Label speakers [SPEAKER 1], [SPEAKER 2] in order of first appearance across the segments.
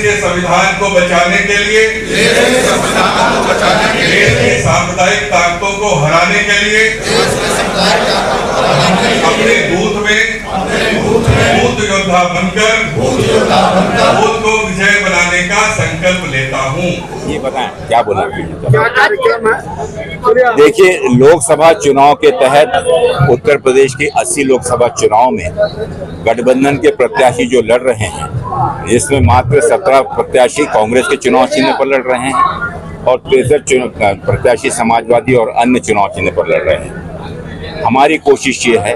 [SPEAKER 1] के संविधान को बचाने के लिए, देश की सांप्रदायिक ताकतों को हराने के लिए अपने बूथ में बूथ योद्धा बनकर बूथ को विजय बनाने का संकल्प लेता हूँ।
[SPEAKER 2] ये बताएं क्या बोला? देखिए, लोकसभा चुनाव के तहत उत्तर प्रदेश के 80 लोकसभा चुनाव में गठबंधन के प्रत्याशी जो लड़ रहे हैं, इसमें मात्र 17 प्रत्याशी कांग्रेस के चुनाव चिन्ह पर लड़ रहे हैं और 63 प्रत्याशी समाजवादी और अन्य चुनाव चिन्ह पर लड़ रहे हैं। हमारी कोशिश ये है,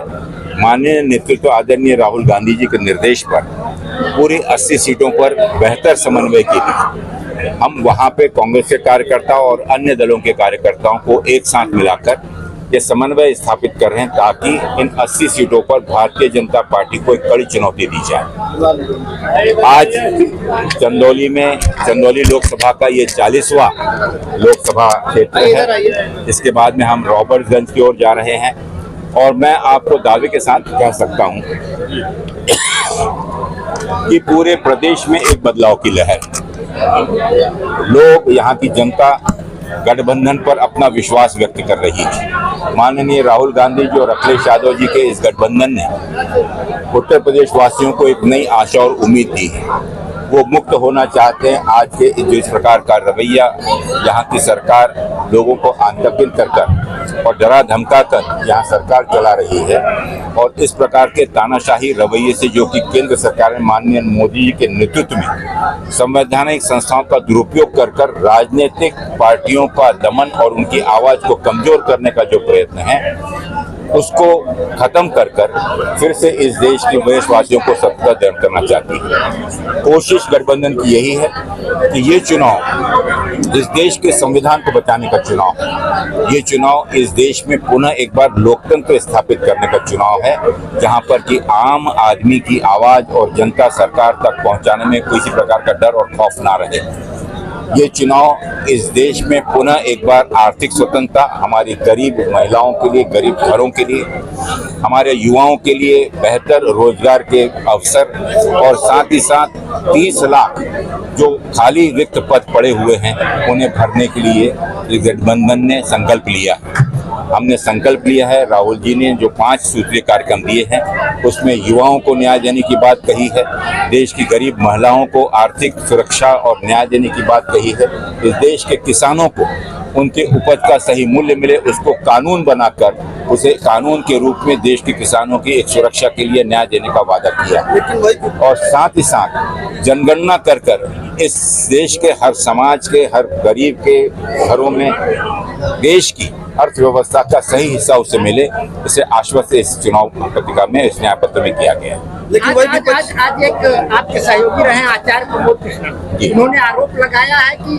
[SPEAKER 2] माननीय नेतृत्व आदरणीय राहुल गांधी जी के निर्देश पर पूरी 80 सीटों पर बेहतर समन्वय के लिए हम वहां पे कांग्रेस के कार्यकर्ताओं और अन्य दलों के कार्यकर्ताओं को एक साथ मिलाकर ये समन्वय स्थापित कर रहे हैं, ताकि इन 80 सीटों पर भारतीय जनता पार्टी को एक कड़ी चुनौती दी जाए। आज चंदौली लोकसभा का ये 40वां लोकसभा क्षेत्र है। इसके बाद में हम रॉबर्ट्सगंज की ओर जा रहे हैं और मैं आपको दावे के साथ कह सकता हूं कि पूरे प्रदेश में एक बदलाव की लहर, लोग, यहाँ की जनता गठबंधन पर अपना विश्वास व्यक्त कर रही है। माननीय राहुल गांधी जी और अखिलेश यादव जी के इस गठबंधन ने उत्तर प्रदेश वासियों को एक नई आशा और उम्मीद दी है। वो मुक्त होना चाहते हैं। आज के जो इस प्रकार का रवैया यहाँ की सरकार लोगों को आतंकित कर और डरा धमका कर यहाँ सरकार चला रही है, और इस प्रकार के तानाशाही रवैये से जो कि केंद्र सरकार में माननीय मोदी जी के नेतृत्व में संवैधानिक संस्थाओं का दुरुपयोग कर राजनीतिक पार्टियों का दमन और उनकी आवाज को कमजोर करने का जो प्रयत्न है, उसको खत्म कर फिर से इस देश के देशवासियों को सत्ता दर्ज करना चाहती है। कोशिश गठबंधन की यही है कि ये चुनाव इस देश के संविधान को बचाने का चुनाव है। ये चुनाव इस देश में पुनः एक बार लोकतंत्र स्थापित करने का चुनाव है, जहां पर कि आम आदमी की आवाज और जनता सरकार तक पहुंचाने में किसी प्रकार का डर और खौफ ना रहे। ये चुनाव इस देश में पुनः एक बार आर्थिक स्वतंत्रता, हमारी गरीब महिलाओं के लिए, गरीब घरों के लिए, हमारे युवाओं के लिए बेहतर रोजगार के अवसर, और साथ ही साथ 30 लाख जो खाली रिक्त पद पड़े हुए हैं उन्हें भरने के लिए गठबंधन ने संकल्प लिया। हमने संकल्प लिया है, राहुल जी ने जो 5 सूत्रीय कार्यक्रम दिए हैं उसमें युवाओं को न्याय देने की बात कही है, देश की गरीब महिलाओं को आर्थिक सुरक्षा और न्याय देने की बात कही है, इस देश के किसानों को उनके उपज का सही मूल्य मिले, उसको कानून बनाकर उसे कानून के रूप में देश के किसानों की एक सुरक्षा के लिए न्याय देने का वादा किया, और साथ ही साथ जनगणना कर इस देश के हर समाज के, हर गरीब के घरों में देश की अर्थव्यवस्था का सही हिस्सा उसे मिले, इसे आश्वस्त इस चुनाव पत्रिका में, इस न्याय पत्र में किया गया है।
[SPEAKER 3] लेकिन आज एक आपके सहयोगी रहे आचार्य प्रमोद कृष्ण, उन्होंने आरोप लगाया है कि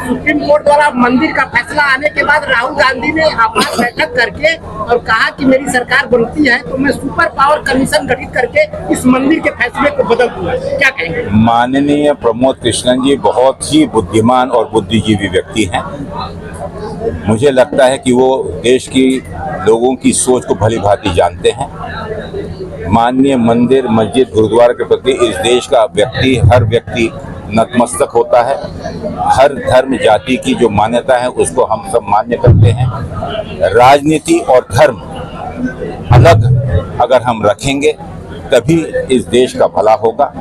[SPEAKER 3] सुप्रीम कोर्ट द्वारा मंदिर का फैसला आने के बाद राहुल गांधी ने आपात बैठक करके और कहा कि मेरी सरकार बनती है तो मैं सुपर पावर कमीशन गठित करके इस मंदिर के फैसले को बदल दूंगा। क्या कहेंगे?
[SPEAKER 2] माननीय प्रमोद कृष्णन जी बहुत ही बुद्धिमान और बुद्धिजीवी व्यक्ति हैं। मुझे लगता है कि वो देश की लोगों की सोच को भली भांति जानते हैं। माननीय मंदिर, मस्जिद, गुरुद्वारा के प्रति इस देश का व्यक्ति, हर व्यक्ति नतमस्तक होता है। हर धर्म जाति की जो मान्यता है उसको हम सब मान्य करते हैं। राजनीति और धर्म अलग अगर हम रखेंगे तभी इस देश का भला होगा।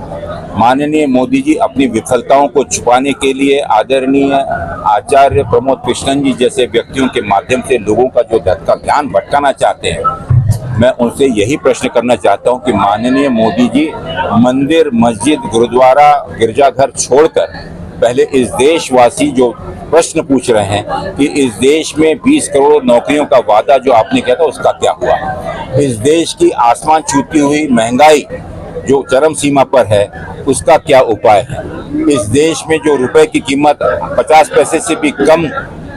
[SPEAKER 2] माननीय मोदी जी अपनी विफलताओं को छुपाने के लिए आदरणीय आचार्य प्रमोद कृष्णन जी जैसे व्यक्तियों के माध्यम से लोगों का जो ध्यान भटकाना चाहते हैं, मैं उनसे यही प्रश्न करना चाहता हूं कि माननीय मोदी जी मंदिर, मस्जिद, गुरुद्वारा, गिरजाघर छोड़कर पहले इस देशवासी जो प्रश्न पूछ रहे हैं कि इस देश में 20 करोड़ नौकरियों का वादा जो आपने किया था उसका क्या हुआ। इस देश की आसमान छूती हुई महंगाई जो चरम सीमा पर है उसका क्या उपाय है। इस देश में जो रुपए की कीमत 50 पैसे से भी कम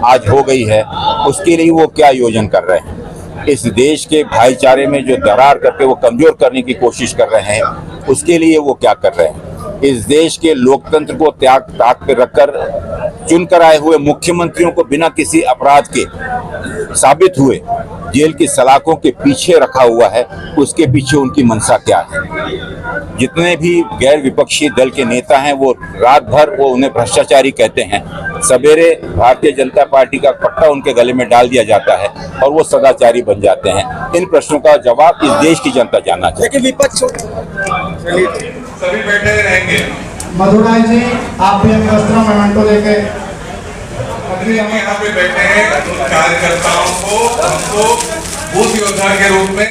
[SPEAKER 2] आज हो गई है, उसके लिए वो क्या योजना कर रहे हैं। इस देश के भाईचारे में जो दरार करके वो कमजोर करने की कोशिश कर रहे हैं, उसके लिए वो क्या कर रहे हैं। इस देश के लोकतंत्र को ताक पे रखकर चुनकर आए हुए मुख्यमंत्रियों को बिना किसी अपराध के साबित हुए जेल की सलाखों के पीछे रखा हुआ है, उसके पीछे उनकी मंशा क्या है। जितने भी गैर विपक्षी दल के नेता हैं वो रात भर वो उन्हें भ्रष्टाचारी कहते हैं, सवेरे भारतीय जनता पार्टी का पट्टा उनके गले में डाल दिया जाता है और वो सदाचारी बन जाते हैं। इन प्रश्नों का जवाब इस देश की जनता जानना चाहिए।
[SPEAKER 3] लेकिन विपक्ष
[SPEAKER 1] सभी बैठे रहेंगे।
[SPEAKER 4] मधुराय जी, आप भी वस्त्र मेमेंटो लेके
[SPEAKER 1] अपने यहाँ पे बैठे हैं कार्यकर्ताओं को, हमको बूथ योद्धा के रूप में